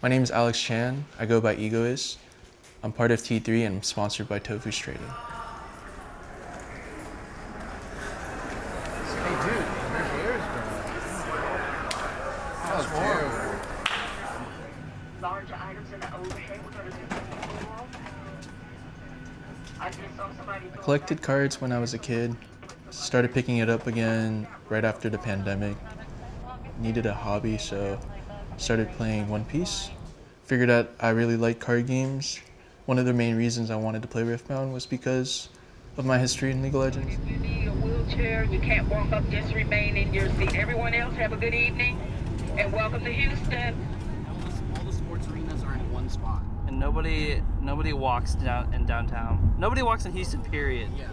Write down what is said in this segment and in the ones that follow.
My name is Alex Chan. I go by Egoist. I'm part of T3 and I'm sponsored by Tofu's Trading. Hey dude, your hair's bro. That was horrible. Large items in the overhead. We're going to do inaugural. I just saw somebody. I collected cards when I was a kid. Started picking it up again right after the pandemic. Needed a hobby, so started playing One Piece. Figured out I really like card games. One of the main reasons I wanted to play Riftbound was because of my history in League of Legends. If you need a wheelchair, you can't walk up, just remain in your seat. Everyone else, have a good evening, and welcome to Houston. All the sports arenas are in one spot. And nobody walks down in downtown. Nobody walks in Houston, period. Yeah.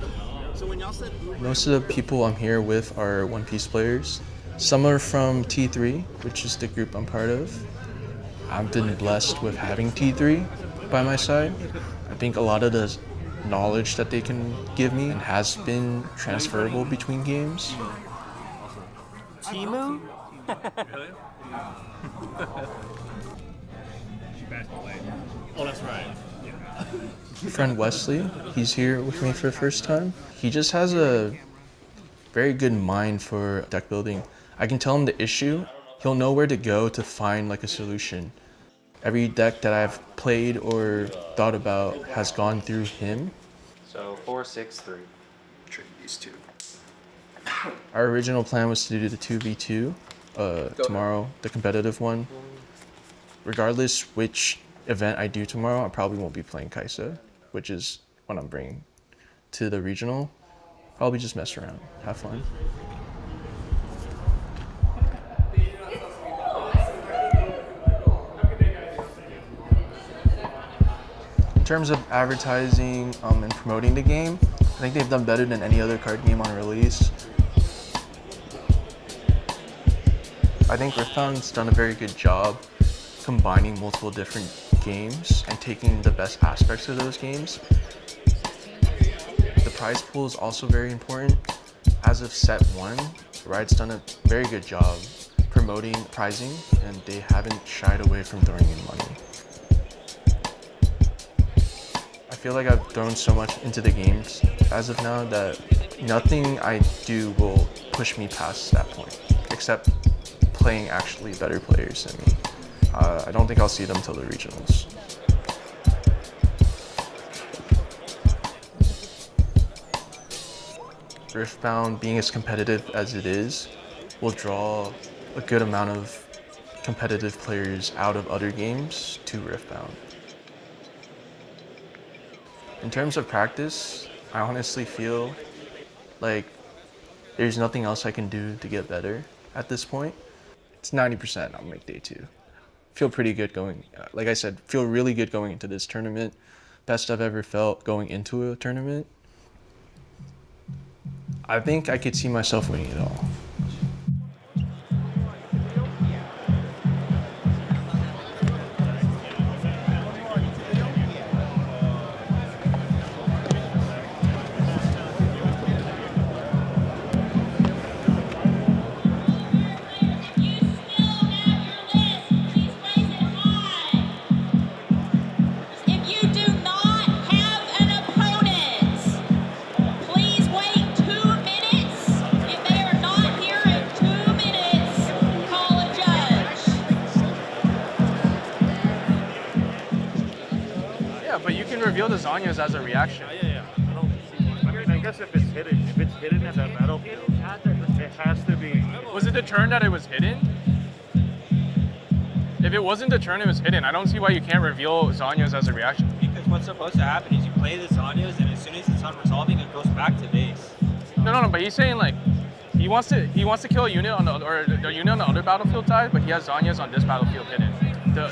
So when y'all said Most of the people I'm here with are One Piece players. Some are from T3, which is the group I'm part of. I've been blessed with having T3 by my side. I think a lot of the knowledge that they can give me has been transferable between games. Timu? Oh, that's right. Friend Wesley, he's here with me for the first time. He just has a very good mind for deck building. I can tell him the issue. He'll know where to go to find like a solution. Every deck that I've played or thought about has gone through him. So 4, 6, 3. trade these two. Our original plan was to do the 2v2 tomorrow, the competitive one. Regardless which event I do tomorrow, I probably won't be playing Kaisa, which is what I'm bringing to the regional. Probably just mess around, have fun. In terms of advertising and promoting the game, I think they've done better than any other card game on release. I think Riftbound's done a very good job combining multiple different games and taking the best aspects of those games. The prize pool is also very important. As of set 1, Riot's done a very good job promoting prizing, and they haven't shied away from throwing in money. I feel like I've thrown so much into the games as of now that nothing I do will push me past that point, except playing actually better players than me. I don't think I'll see them till the regionals. Riftbound, being as competitive as it is, will draw a good amount of competitive players out of other games to Riftbound. In terms of practice, I honestly feel like there's nothing else I can do to get better at this point. It's 90%, I'll make day 2. Feel pretty good going, like I said, feel really good going into this tournament. Best I've ever felt going into a tournament. I think I could see myself winning it all. But you can reveal the Zanyas as a reaction. Yeah. I guess if it's hidden in that battlefield, it has to be. Was it the turn that it was hidden? If it wasn't the turn it was hidden, I don't see why you can't reveal Zanyas as a reaction. Because what's supposed to happen is you play the Zanyas, and as soon as it's unresolving, it goes back to base. No, but he's saying like he wants to kill a unit on the unit on the other battlefield side, but he has Zanyas on this battlefield hidden. The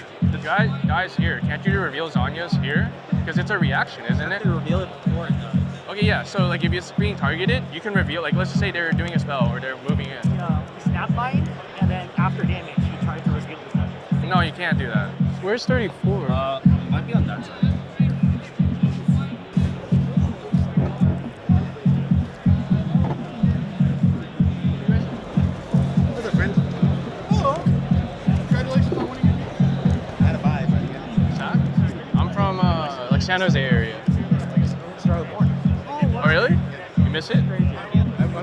guys here, can't you reveal Zanyas here? Because it's a reaction, isn't it? You reveal it before it does. Okay, yeah. So like if it's being targeted, you can reveal. Like let's just say they're doing a spell or they're moving in. Snap bind, and then after damage, you try to reveal the Zanyas. No, you can't do that. Where's 34? It might be on that side. Hello. Congratulations on winning. I had a San Jose area. Started born. Oh, really? You miss it? I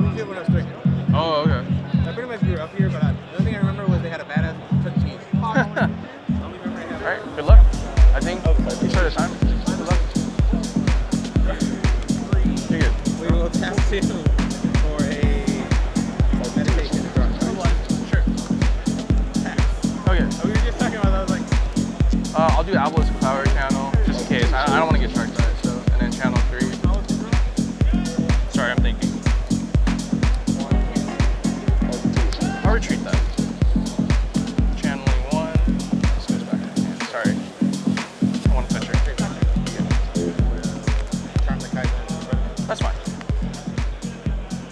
moved here when I was 13. Oh, okay. I pretty much grew up here, but the only thing I remember was they had a badass Chuck E. Cheese. All right, good luck. I think you started time. Good luck. You're good. We will test you for a meditation drug. Sure. Okay. We were just talking about that. I was like, I'll do Apple's power channel just in case. I don't want to get charged by it. So, and then channel 3. Sorry, I'm thinking. I'll retreat that. Channeling 1. This goes back in hand. Sorry. I want to touch her. charm the Kaiser. That's fine.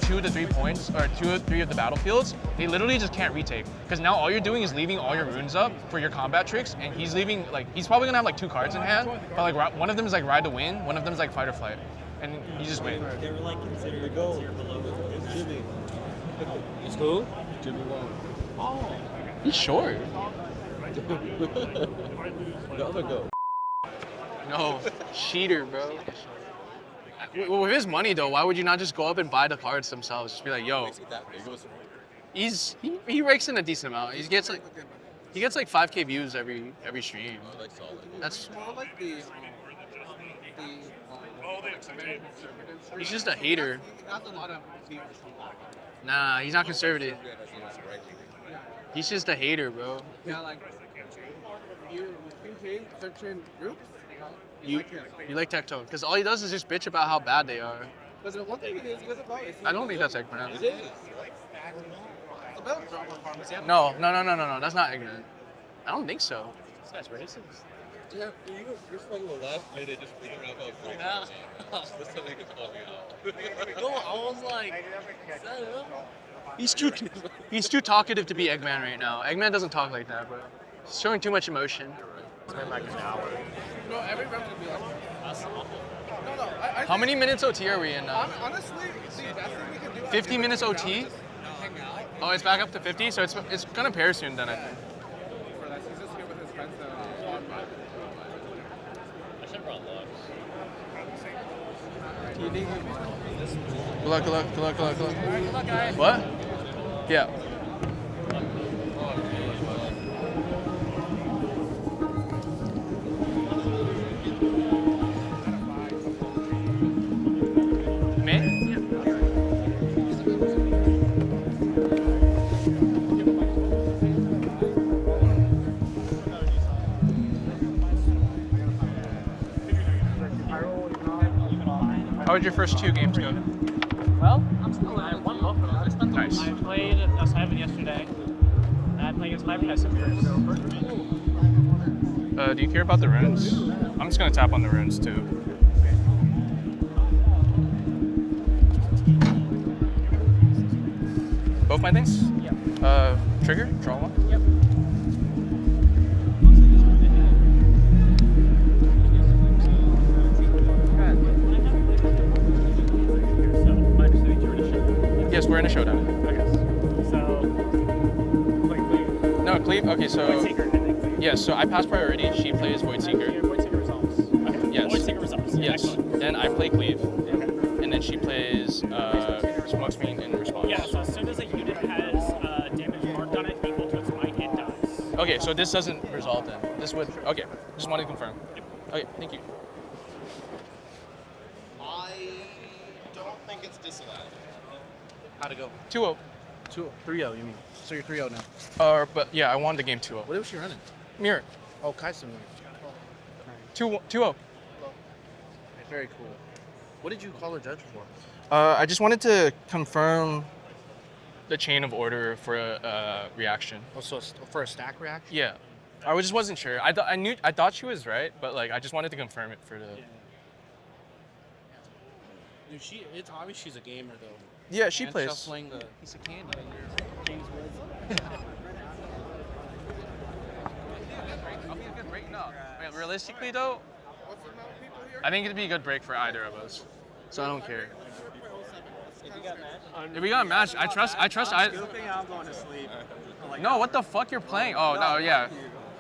2 to 3 points, or 2 or 3 of the battlefields, they literally just can't retake. Because now all you're doing is leaving all your runes up for your combat tricks, and he's leaving, like, he's probably gonna have like 2 cards in hand, but like one of them is like ride to win, one of them is like fight or flight. And you just win. They were like considered the goal. Jimmy. It's who? Jimmy Wong. He's short. The other goal. No, cheater, bro. With his money though, why would you not just go up and buy the cards themselves? Just be like, yo, he rakes in a decent amount. He gets like 5K views every stream. That's he's just a hater. Nah, he's not conservative. He's just a hater, bro. Yeah, like, you hate certain groups? You like Tectone, because all he does is just bitch about how bad they are. But the one thing it is good about it. I don't think that's like pronounced. It is. It's about drama pharmacy. No, that's not ignorant. I don't think so. This guy's racist. Yeah, you're fucking the last minute just figuring out how to That's how they can call me out. No, I was like, He's too talkative to be Eggman right now. Eggman doesn't talk like that, bro. He's showing too much emotion. it's been like an hour. No, every round would be like, That's awful. no, I How many minutes OT are we in now? honestly, the best thing we can do. 50 minutes OT? Hang out Oh, it's back up to 50, so it's gonna pair soon then, I think. for that. He's just here with his friends. I should run logs. Good luck. What? Yeah. Me? How did your first 2 games go? Well, I won both of them. Nice. I played S7 yesterday. And I played against Hyperhead first. Do you care about the runes? I'm just gonna tap on the runes too. Both my things? Yep. Trigger? Draw 1? Yep. Yes, we're in a showdown. Okay. So, No, Cleve? Okay, so... Void Seeker, I think. Yes, so I pass priority, she plays Void Seeker. Void Seeker resolves. Okay. Yes. Void Seeker resolves. Yes. Excellent. Then I play Cleve. Okay. And then she plays Smoke Screen in response. Yeah, so as soon as a unit has damage marked on it equal to its might, it dies. Okay, so this doesn't resolve then. This would... Okay, just wanted to confirm. Okay, thank you. I don't think it's disallowed. How'd it go? 2-0. 3-0, you mean? So you're 3-0 now. But yeah, I won the game 2-0. What was she running? Mirror. Oh, Kaisen. 2-0. Very cool. What did you call a judge for? I just wanted to confirm the chain of order for a reaction. Oh, so for a stack reaction? Yeah, I just wasn't sure. I thought she was right, but like I just wanted to confirm it for the. Dude, it's obvious she's a gamer though. Yeah, she And plays. shuffling the piece of candy. James Woods. I'll be a good break now. Realistically though, I think it'd be a good break for either of us. So I don't care. If we got a match, I trust. I'm going to sleep. No, what the fuck you're playing? Oh no, yeah.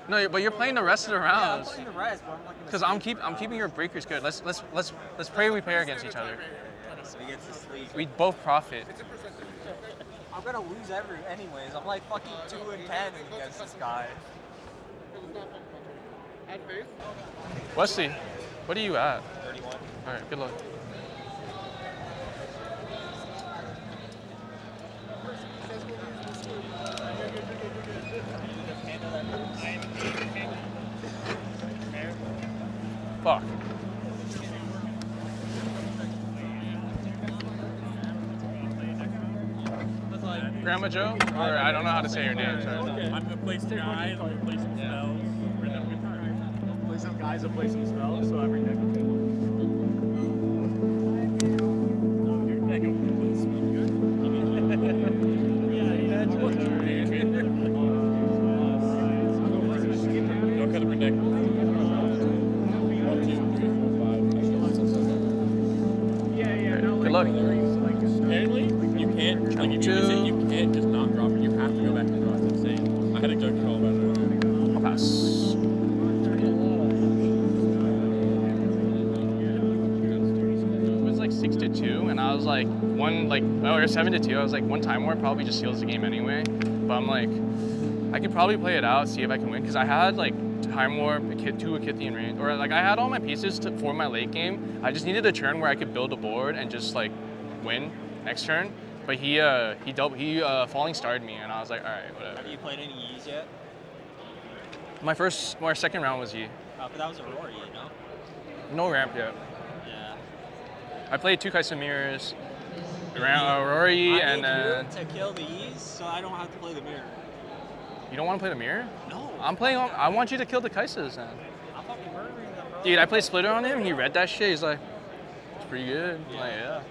No, but you're playing the rest of the Yeah, I'm rounds. playing the rest, but I'm like. Because I'm keeping your breakers good. Let's pray we pair against each other. So he gets to sleep. We both profit. I'm gonna lose anyways. I'm like fucking 2-10 against this guy. Wesley, what are you at? 31. All right, good luck. Fuck. Grandma Joe? Or I don't know how to say your name, sorry. I'm gonna play some guys, I'm gonna play some spells. Play some guys and play some spells, so every deck will play one. Your deck will Don't cut every deck. 1, 2, 3, 4, 5. Good luck. Apparently, you can't. Like, if you can't just not drop it. You have to go back and draw. It's insane. I had a judge call about it. I'll pass. It was like 6-2, and I was like or 7-2. I was like, one time war probably just seals the game anyway. But I'm like, I could probably play it out, see if I can win, because I had like time war, two Akithian range, or like I had all my pieces for my late game. I just needed a turn where I could build a board and just like win next turn. But he falling starred me, and I was like, all right, whatever. Have you played any E's yet? My second round was E. But that was a Rory, you know? No ramp yet. Yeah. I played 2 Kaisamiras, Rory, and then... to kill the E's, so I don't have to play the mirror. You don't want to play the mirror? No. I want you to kill the Kaisas then. I'm fucking murdering them, bro. Dude, I played Splitter on him, he read that shit, he's like, it's pretty good. I'm like, yeah.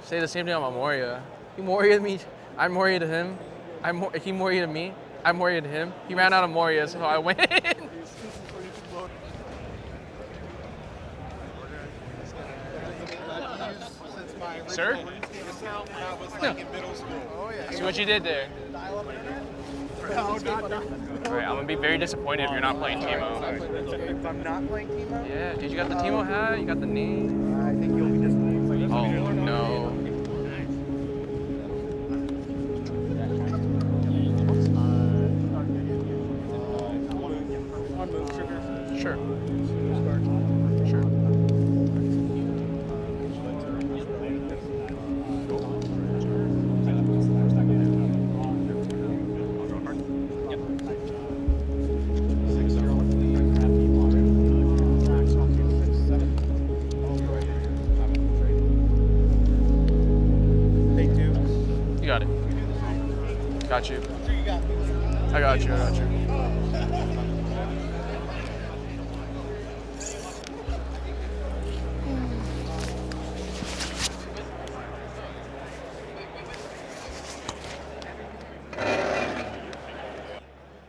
Say the same thing about Moria. He Moria me, I Moria to him. He Moria to me, I Moria to him. He ran out of Moria, so I win. Sir? See what you did there. Alright, I'm gonna be very disappointed if you're not playing Teemo. If I'm not playing Teemo? Yeah, dude, you got the Teemo hat, you got the name. I think you'll be disappointed. Oh no. Sure. Sure. You got it. Got you. I got you.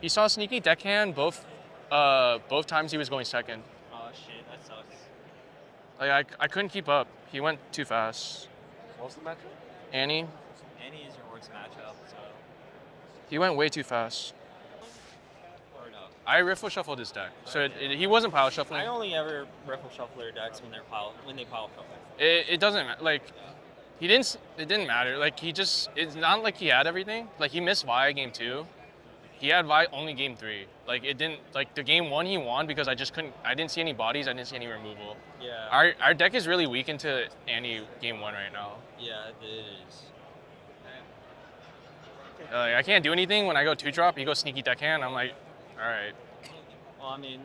He saw a sneaky deckhand both times he was going second. Oh shit, that sucks. Like I couldn't keep up. He went too fast. What's the matchup? Annie, Annie is your worst matchup, so. he went way too fast. Or no. I riffle shuffled his deck, so he wasn't pile shuffling. I only ever riffle shuffle their decks when they pile shuffle. It doesn't like it didn't matter. Like it's not like he had everything. Like he missed Vi game 2. He had Vi only game 3. Like it didn't like the game 1 he won because I didn't see any bodies, I didn't see any removal. Yeah. Our deck is really weak into Annie game 1 right now. Yeah, it is. I can't do anything when I go 2-drop, he goes sneaky deckhand, I'm like, all right. Well, I mean,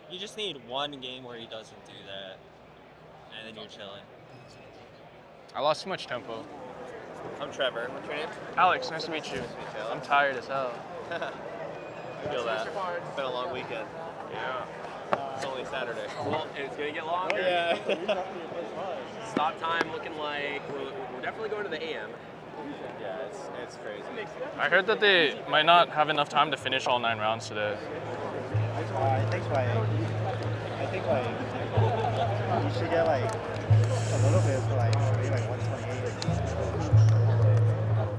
you just need one game where he doesn't do that, and then you're chilling. I lost too much tempo. I'm Trevor. What's your name? Alex, nice to meet you. I'm tired as hell. I feel that. It's been a long weekend. Yeah. It's only Saturday. Well, it's gonna get longer. Yeah. Stop time looking like we're definitely going to the AM. Yeah, it's crazy. I heard that they might not have enough time to finish all 9 rounds today. That's why I think like you should get like a little bit for like maybe like 128.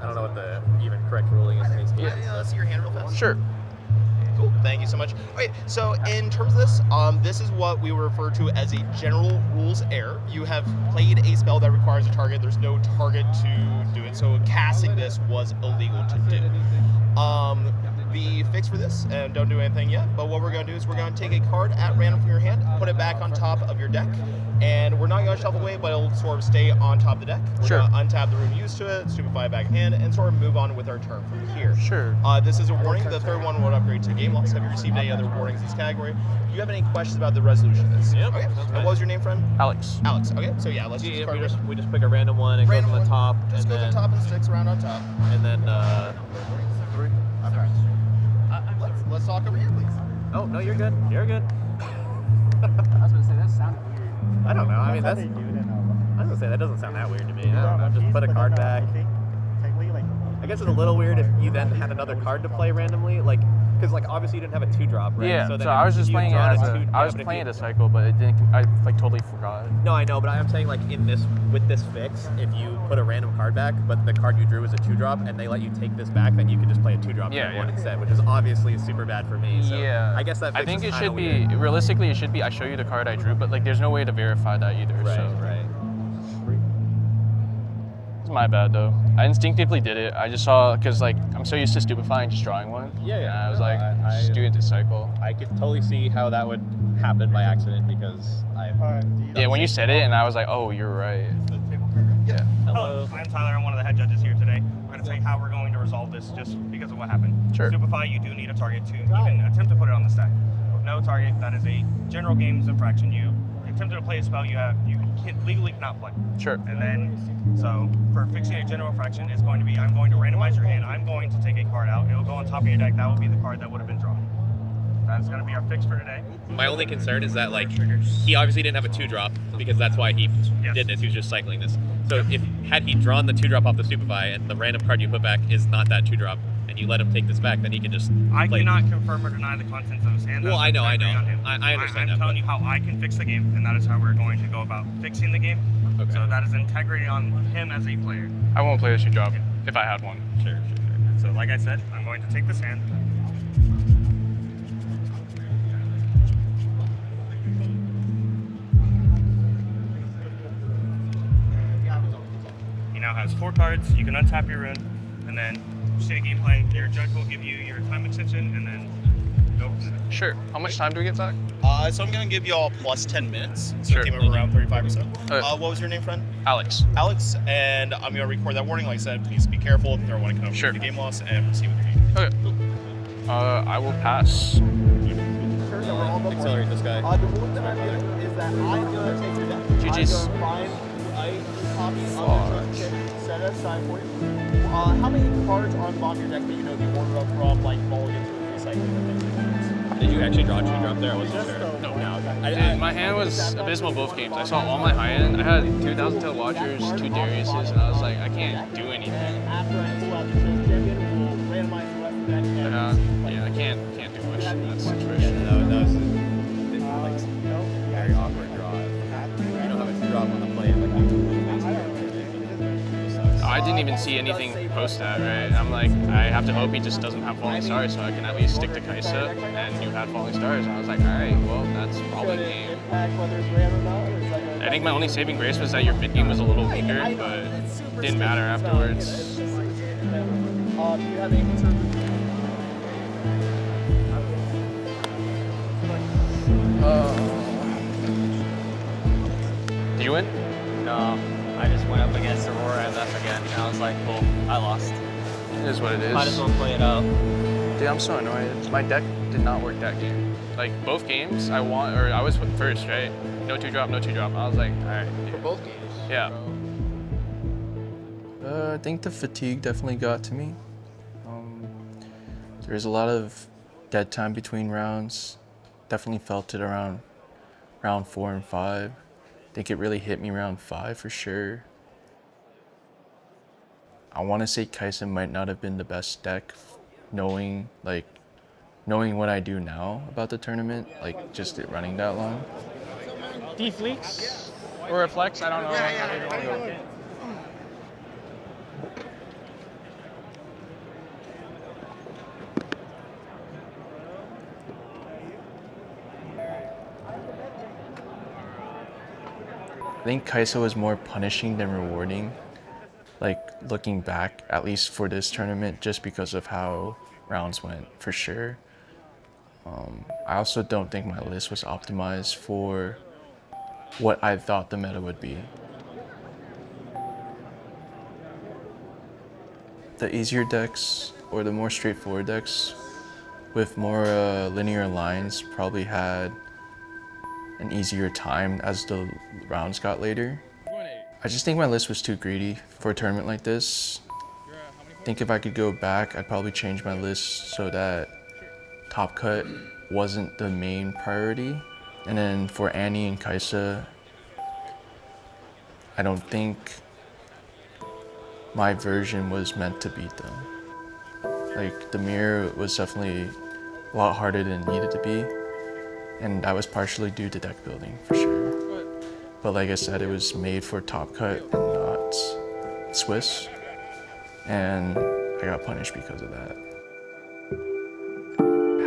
I don't know what the even correct ruling is in these cases. Yeah, see your hand real fast. Sure. Cool. Thank you so much. Okay, so in terms of this, this is what we refer to as a general rules error. You have played a spell that requires a target. There's no target to do it, so casting this was illegal to do. The fix for this, and don't do anything yet, but what we're going to do is we're going to take a card at random from your hand, put it back on top of your deck, and we're not going to shuffle away, but it'll sort of stay on top of the deck. We're going to untap the room used to it, stupefy it back in hand, and sort of move on with our turn from here. Sure. This is a warning. The third one will upgrade to game loss. Have you received any other warnings in this category? Do you have any questions about the resolution of this? Yep. Okay. And what was your name, friend? Alex. Alex. Okay. So yeah, let's use card. We just pick a random one. It goes on the top. Just goes on top and sticks around on top. And then. Let's talk over here, please. Oh no, you're good. You're good. I was gonna say that sounded weird. I don't know. I mean, that's. I was gonna say that doesn't sound that weird to me. I don't know. Just put a card back. I guess it's a little weird if you then had another card to play randomly, like, because like obviously you didn't have a 2-drop, right? Yeah. then So I was just playing it as I was but if playing you- it a cycle, but it didn't. I like totally forgot. No, I know, but I'm saying like with this fix, if you put a random card back, but the card you drew was a 2-drop, and they let you take this back, then you can just play a 2-drop one instead, which is obviously super bad for me. So Yeah. I guess that. I fix think is it kinda should weird. be realistically. It should be. I show you the card I drew, but like there's no way to verify that either. Right. So. Right. It's my bad though. I instinctively did it. I just saw because like I'm so used to stupefying just drawing one. Yeah. And I was like, just do it this cycle. I could totally see how that would happen by accident because Yeah, when you said it, and I was like, oh, you're right. Yeah. Hello, I'm Tyler. I'm one of the head judges here today. We're going to tell you how we're going to resolve this just because of what happened. Sure. Stupefy, you do need a target to even attempt to put it on the stack. With no target, that is a general games infraction. You attempted to play a spell you legally cannot play. Sure. And then, so for fixing a general infraction, it's going to be I'm going to randomize your hand. I'm going to take a card out. It'll go on top of your deck. That will be the card that would have been drawn. That's going to be our fix for today. My only concern is that like he obviously didn't have a 2-drop because that's why he did this. He was just cycling this. So if had he drawn the 2-drop off the stupefy and the random card you put back is not that 2-drop and you let him take this back, then he can just. I cannot confirm or deny the contents of his hand. Well, I know. I understand I'm that. telling you how I can fix the game, and that is how we're going to go about fixing the game. Okay. So that is integrity on him as a player. I won't play a shoe drop if I had one. Sure. So like I said, I'm going to take this hand. He now has 4 cards. You can untap your rune, and then state gameplay. Your judge will give you your time extension, and then go from there. Sure. How much time do we get back? So I'm going to give you all plus 10 minutes. So Sure. came over around 35%. Okay. What was your name, friend? Alex. Alex, and I'm going to record that warning. Like I said, please be careful. Everyone can Sure. the game loss and proceed with your game. Okay. I will pass. Accelerate this guy. The rule that I'm doing is that I'm going to take your deck. GG's. I'm going to find a copy of the deck, set it aside for you. How many cards are on the bottom of your deck that you know the order of from like mulligans or recycling and things like that? Did you actually draw a 2-drop there? I wasn't sure. No. Dude, my hand was abysmal both games. I saw all my high end. I had 2,000 tail watchers, 2 Dariuses, and I was like, I can't do anything. After I pull out the champion, we'll randomize the rest of the deck. Yeah, I can't do much in that situation. That was very awkward draw. You don't have a 2-drop on the play. I didn't even see anything post that, right? I'm like, I have to hope he just doesn't have Falling Stars so I can at least stick to Kaisa, and you had Falling Stars, and I was like, alright, well, that's probably game. I think my only saving grace was that your mid game was a little weaker, but it didn't matter afterwards. Do you have any concerns? Did you win? No, I just went up against Aurora and left again. And I was like, cool, I lost. It is what it is. Might as well play it out. Dude, I'm so annoyed. My deck did not work that game. Like, both games, I was first, right? No 2-drop, no 2-drop. I was like, alright. For both games? Yeah. I think the fatigue definitely got to me. There's a lot of dead time between rounds. Definitely felt it around round 4 and 5. I think it really hit me round 5 for sure. I want to say Kaisen might not have been the best deck, knowing like knowing what I do now about the tournament, like just it running that long. D fleeks or a flex, I don't know. I think Kaisa was more punishing than rewarding. Like looking back, at least for this tournament, just because of how rounds went, for sure. I also don't think my list was optimized for what I thought the meta would be. The easier decks, or the more straightforward decks, with more linear lines probably had an easier time as the rounds got later. I just think my list was too greedy for a tournament like this. I think if I could go back, I'd probably change my list so that top cut wasn't the main priority. And then for Annie and Kaisa, I don't think my version was meant to beat them. Like the mirror was definitely a lot harder than it needed to be. And that was partially due to deck building, for sure. But like I said, it was made for top cut and not Swiss. And I got punished because of that.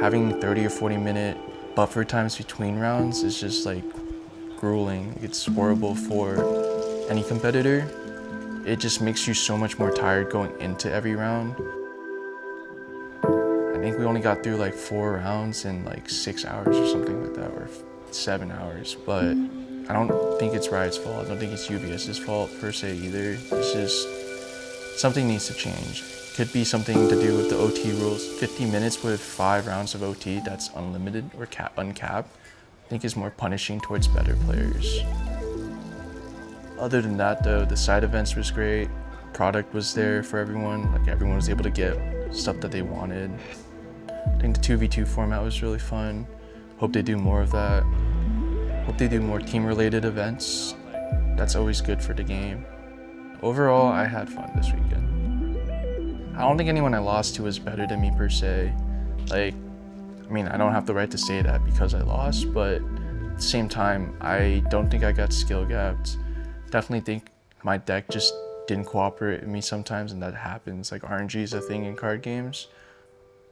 Having 30 or 40 minute buffer times between rounds is just like grueling. It's horrible for any competitor. It just makes you so much more tired going into every round. I think we only got through like 4 rounds in like 6 hours or something like that, or 7 hours. But I don't think it's Riot's fault. I don't think it's UBS's fault per se either. It's just something needs to change. Could be something to do with the OT rules. 50 minutes with 5 rounds of OT that's unlimited or uncapped, I think is more punishing towards better players. Other than that though, the side events was great. Product was there for everyone. Like everyone was able to get stuff that they wanted. I think the 2v2 format was really fun. Hope they do more of that. Hope they do more team-related events. That's always good for the game. Overall, I had fun this weekend. I don't think anyone I lost to was better than me per se. Like, I mean, I don't have the right to say that because I lost, but at the same time, I don't think I got skill gapped. Definitely think my deck just didn't cooperate with me sometimes, and that happens. Like, RNG is a thing in card games.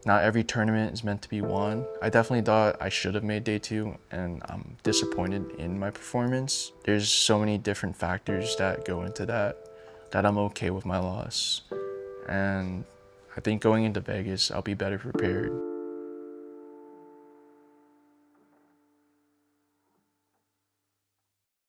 Not every tournament is meant to be won. I definitely thought I should have made day 2, and I'm disappointed in my performance. There's so many different factors that go into that I'm okay with my loss. And I think going into Vegas, I'll be better prepared.